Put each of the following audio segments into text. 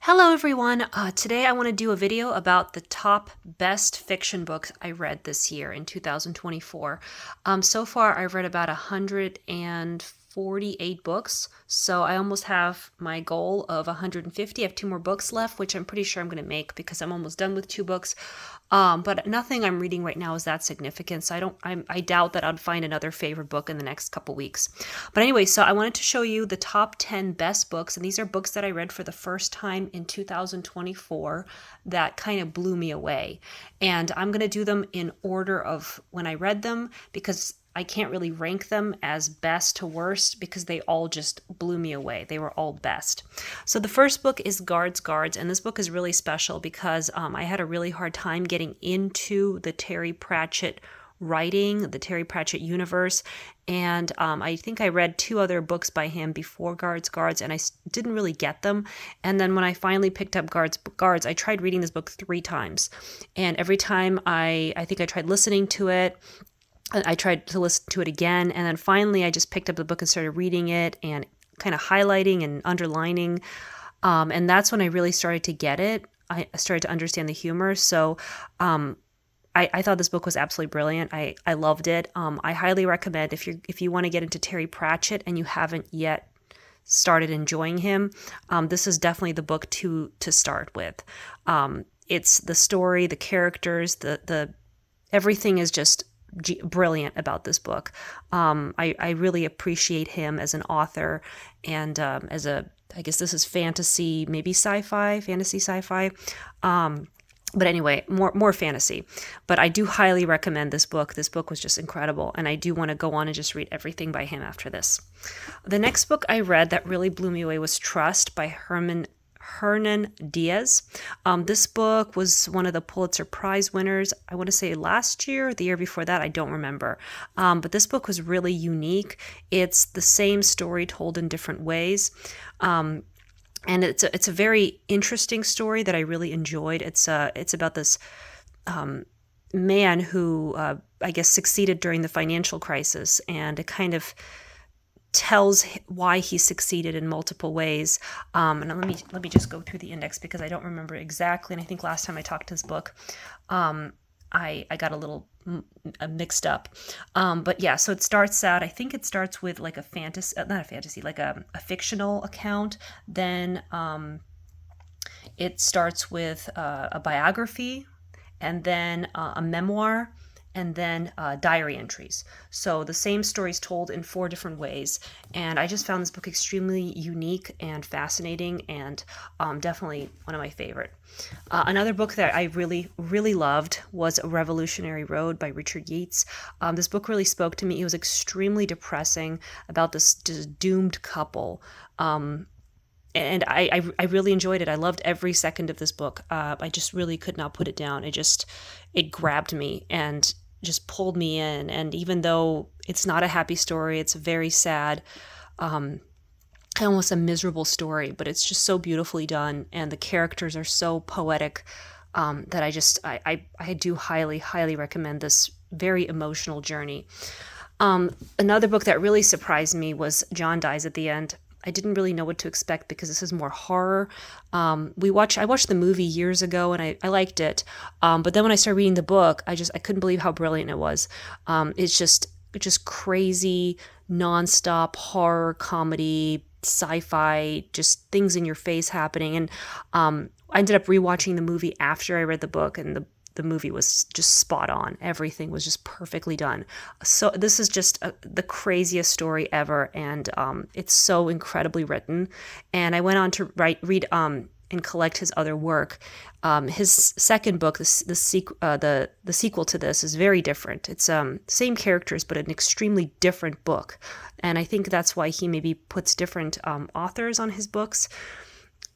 Hello everyone. Today I want to do a video about the top best fiction books I read this year in 2024. So far I've read about 148 books, so I almost have my goal of 150. I have two more books left, which I'm pretty sure I'm going to make because I'm almost done with two books. But nothing I'm reading right now is that significant, so I doubt that I'd find another favorite book in the next couple weeks. But anyway, so I wanted to show you the top 10 best books, and these are books that I read for the first time in 2024 that kind of blew me away. And I'm going to do them in order of when I read them because I can't really rank them as best to worst because they all just blew me away. They were all best. So the first book is Guards, and this book is really special because I had a really hard time getting into the Terry Pratchett writing, the Terry Pratchett universe. And I think I read two other books by him before Guards, and I didn't really get them. And then when I finally picked up Guards, I tried reading this book 3 times. And every time I think I tried listening to it, I tried to listen to it again, and then finally I just picked up the book and started reading it and kind of highlighting and underlining. And that's when I really started to get it. I started to understand the humor. So I thought this book was absolutely brilliant. I loved it. I highly recommend if you want to get into Terry Pratchett and you haven't yet started enjoying him, this is definitely the book to start with. It's the story, the characters, the everything is just brilliant about this book. I really appreciate him as an author and as I guess this is fantasy, maybe fantasy sci-fi. But anyway, more fantasy. But I do highly recommend this book. This book was just incredible, and I do want to go on and just read everything by him after this. The next book I read that really blew me away was Trust by Hernan Diaz. This book was one of the Pulitzer Prize winners, I want to say last year or the year before that, I don't remember. But this book was really unique. It's the same story told in different ways. And it's a very interesting story that I really enjoyed. It's about this man who I guess succeeded during the financial crisis, and it kind of tells why he succeeded in multiple ways. And let me just go through the index because I don't remember exactly. And I think last time I talked to this book, I got a little mixed up. But yeah, so it starts out, I think it starts with like a fantasy, not a fantasy, like a fictional account. Then it starts with a biography, and then a memoir, and then diary entries. So the same story is told in 4 different ways. And I just found this book extremely unique and fascinating, and definitely one of my favorite. Another book that I really, really loved was A Revolutionary Road by Richard Yates. This book really spoke to me. It was extremely depressing about this doomed couple. And I really enjoyed it. I loved every second of this book. I just really could not put it down. It grabbed me and just pulled me in. And even though it's not a happy story, it's very sad, almost a miserable story, but it's just so beautifully done, and the characters are so poetic that I do highly, highly recommend this very emotional journey. Another book that really surprised me was John Dies at the End. I didn't really know what to expect because this is more horror. I watched the movie years ago, and I liked it. But then when I started reading the book, I couldn't believe how brilliant it was. It's just crazy, nonstop horror comedy, sci-fi, just things in your face happening. And I ended up rewatching the movie after I read the book, and the movie was just spot on. Everything was just perfectly done. So this is just the craziest story ever, and it's so incredibly written. And I went on to read and collect his other work. His second book, the sequel to this, is very different. It's same characters, but an extremely different book. And I think that's why he maybe puts different authors on his books.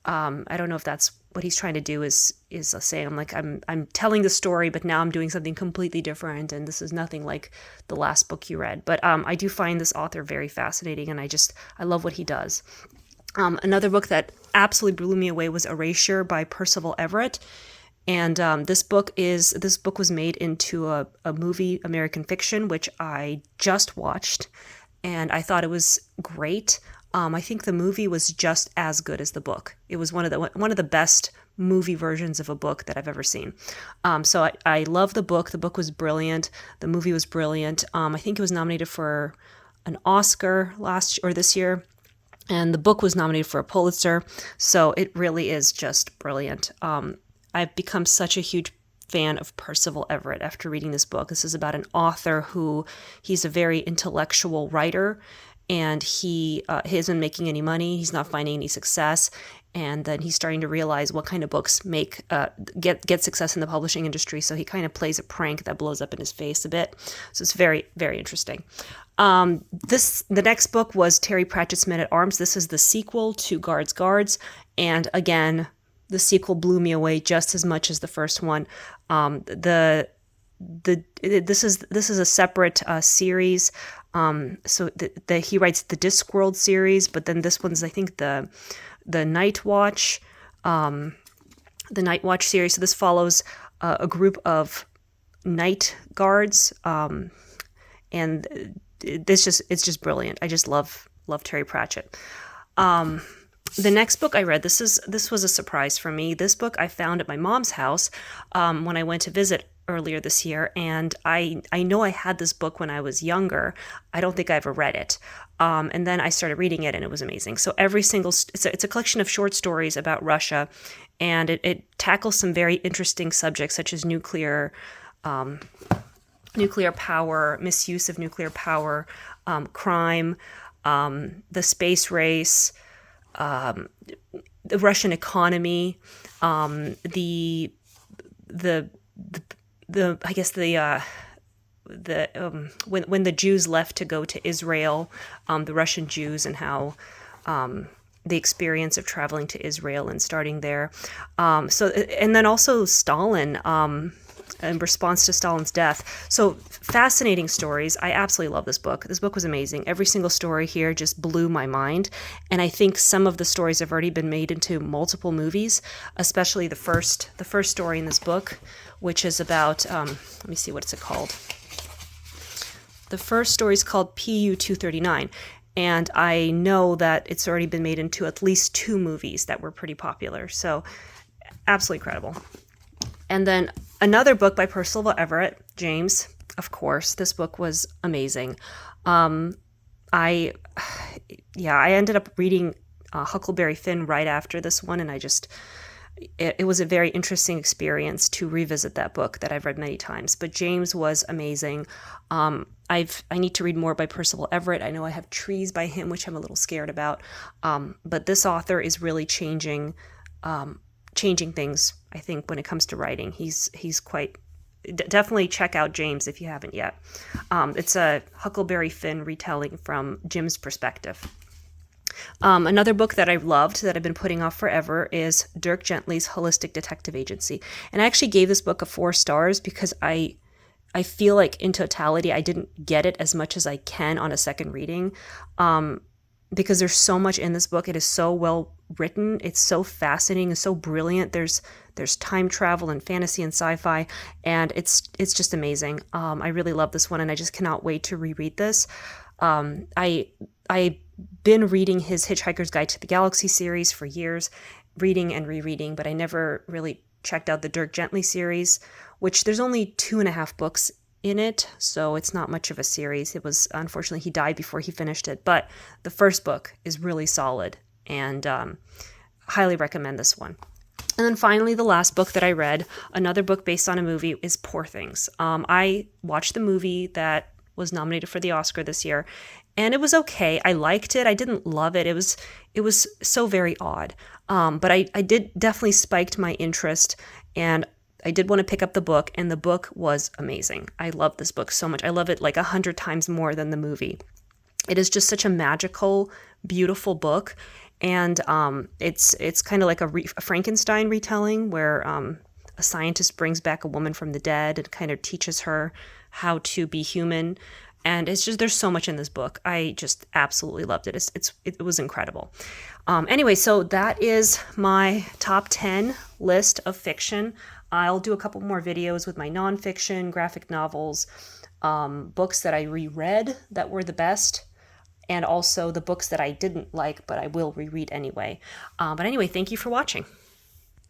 I don't know if that's what he's trying to do is saying I'm telling the story, but now I'm doing something completely different, and this is nothing like the last book you read. But I do find this author very fascinating, and I love what he does. Another book that absolutely blew me away was Erasure by Percival Everett. And this book was made into a movie, American Fiction, which I just watched, and I thought it was great. I think the movie was just as good as the book. It was one of the best movie versions of a book that I've ever seen. So I love the book. The book was brilliant. The movie was brilliant. I think it was nominated for an Oscar this year, and the book was nominated for a Pulitzer. So it really is just brilliant. I've become such a huge fan of Percival Everett after reading this book. This is about an author he's a very intellectual writer, and he isn't making any money. He's not finding any success. And then he's starting to realize what kind of books get success in the publishing industry. So he kind of plays a prank that blows up in his face a bit. So it's very, very interesting. The next book was Terry Pratchett's Men at Arms. This is the sequel to Guards. And again, the sequel blew me away just as much as the first one. This is a separate series. So he writes the Discworld series, but then this one's, I think, the Night Watch, series. So this follows a group of night guards, and it's just brilliant. I just love Terry Pratchett. The next book I read, this was a surprise for me. This book I found at my mom's house when I went to visit earlier this year, and I know I had this book when I was younger. I don't think I ever read it. And then I started reading it, and it was amazing. So it's a collection of short stories about Russia, and it tackles some very interesting subjects such as nuclear power, misuse of nuclear power, crime, the space race, the Russian economy, the I guess when the Jews left to go to Israel, the Russian Jews, and how the experience of traveling to Israel and starting there. And then also Stalin, in response to Stalin's death. So fascinating stories. I absolutely love this book. This book was amazing. Every single story here just blew my mind. And I think some of the stories have already been made into multiple movies, especially the first story in this book, which is about, let me see, what's it called? The first story is called PU 239. And I know that it's already been made into at least 2 movies that were pretty popular. So absolutely incredible. And then another book by Percival Everett, James, of course. This book was amazing. I ended up reading Huckleberry Finn right after this one, and it was a very interesting experience to revisit that book that I've read many times. But James was amazing. I need to read more by Percival Everett. I know I have Trees by him, which I'm a little scared about. But this author is really changing things, I think, when it comes to writing. He's quite... Definitely check out James if you haven't yet. It's a Huckleberry Finn retelling from Jim's perspective. Another book that I loved that I've been putting off forever is Dirk Gently's Holistic Detective Agency. And I actually gave this book a 4 stars because I feel like in totality I didn't get it as much as I can on a second reading, because there's so much in this book. It is so well written. It's so fascinating and so brilliant. There's time travel and fantasy and sci-fi, and it's just amazing. I really love this one, and I just cannot wait to reread this. I've been reading his Hitchhiker's Guide to the Galaxy series for years, reading and rereading, but I never really checked out the Dirk Gently series, which there's only 2.5 books in it, so it's not much of a series. It was, unfortunately, he died before he finished it, but the first book is really solid, and highly recommend this one. And then finally, the last book that I read, another book based on a movie, is Poor Things. I watched the movie that was nominated for the Oscar this year, and it was okay. I liked it. I didn't love it. It was so very odd. But I did definitely spiked my interest, and I did want to pick up the book, and the book was amazing. I love this book so much. I love it like 100 times more than the movie. It is just such a magical, beautiful book, and it's kind of like a Frankenstein retelling where a scientist brings back a woman from the dead and kind of teaches her how to be human. And it's just, there's so much in this book. I just absolutely loved it. It was incredible. Anyway, so that is my top 10 list of fiction. I'll do a couple more videos with my nonfiction, graphic novels, books that I reread that were the best. and also the books that I didn't like, but I will reread anyway. But anyway, thank you for watching.